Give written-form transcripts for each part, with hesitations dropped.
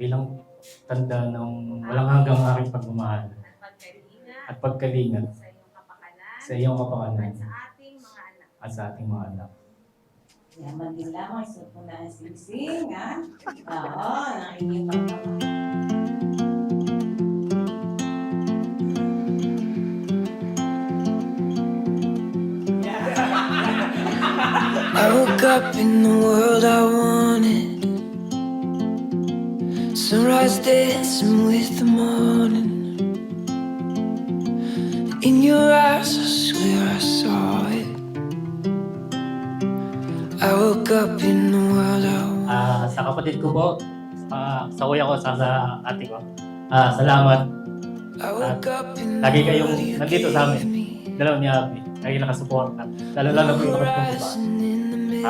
bilang tanda ng walang hanggang aking pagmamahal at pagkalingat sa iyong kapakanan at sa ating mga anak. Yaman din lamang, isuot mo na ang singsing, ha? Oo, ng inyong pagmamahal. I woke up in the world I wanted. Sunrise dancing with the morning. In your eyes, I swear I saw it. I woke up in the world I wanted. Sa kapatid ko po, sa kuya ko, sa ate ko, salamat. I woke up in the Lagi kayong world you nandito sa gave amin. me. Dalaw ni Abby. Lagi nakasuporta. Lalo po yung kapatid ko pa. Horizon in the making.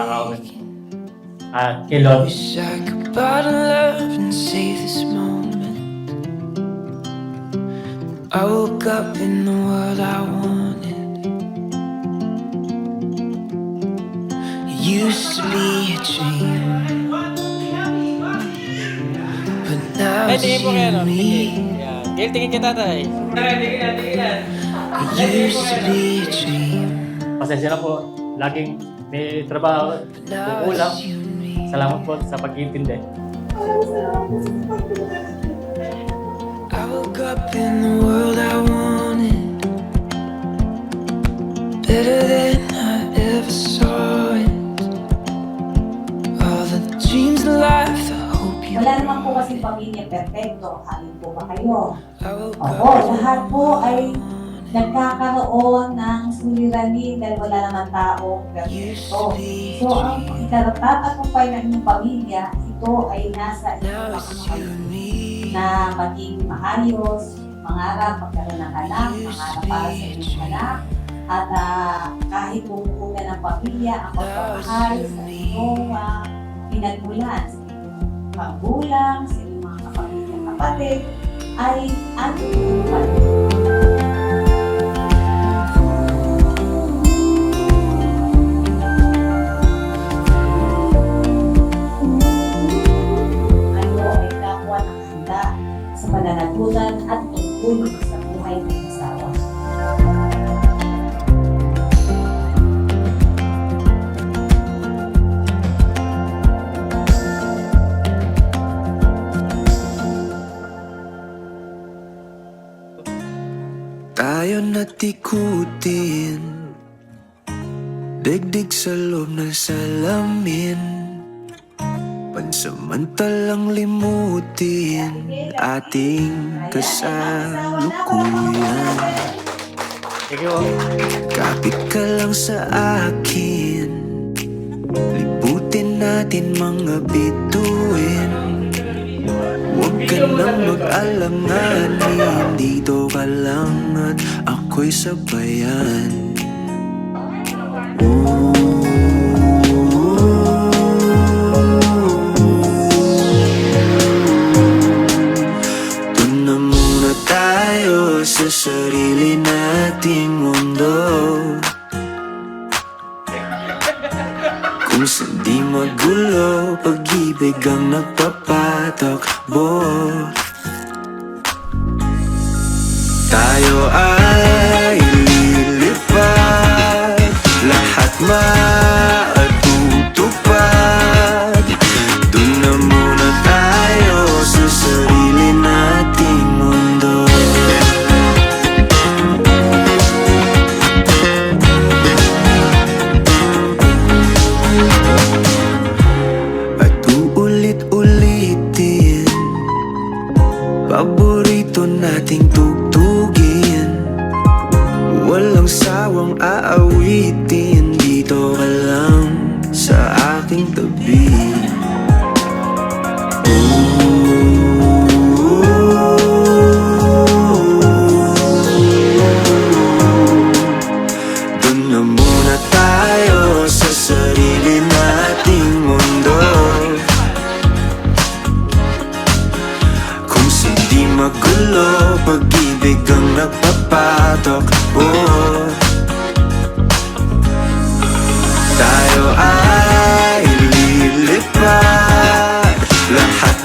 At kay Lord. Wish I could bottle love and save this moment. I woke up in the world I wanted. It used to be a dream, but now it's tingin you mo kaya, no? and me. Yan. Gail, tingin kita tayo. It used to be a dream, Pasensya na po. Laging may trabaho. but now Kukulang. it's you and me. Salamat po sa pag-iintindi. I woke up in the world I wanted, better than I ever saw it. All the dreams of life, the hope you. Wala naman po kasi pamilya perfecto. Halin po ba kayo? I woke Opo, up lahat po ay nagkakaroon ng suliranin dahil wala naman taong perfecto. So, ang ikarapatagumpay ng inyong pamilya, ito ay nasa now it's you inyong and me. na maging maayos, mangarap, magkaroon ng anak, mangarap para sa inyong anak, at kahit pumupunan ng pamilya, ang pagpapahal sa inyong pinagmulan, sa inyong magulang, sa inyong mga kapamilya kapatid, ay ating tutupad. Kayo ay kapwa ng handa sa pananagutan at pagtulog sa buhay ng asawa. Tayo natikutin, digdig sa loob ng salamin. Pansamantalang limutin ating kasalukuyan. Thank you. Kapit ka lang sa akin, liputin natin mga bituin. Huwag ka nang mag-alanganin, dito ka lang at ako'y sabayan. Doon na muna tayo sa sarili nating mundo, kung saan di magulo, pag-ibig ang nagpapatakbo. Tayo ay lilipad, lahat matutupad. Doon na muna tayo sa sarili nating mundo. At uulit-ulitin, paborito nating tugtugin. Walang sawang aawitin, dito ka lang sa aking tabi. Doon na muna tayo sa sarili nating mundo, kung hindi magulo, pag-ibig ang nagpapatakbo. Tayo ay lilipad, lahat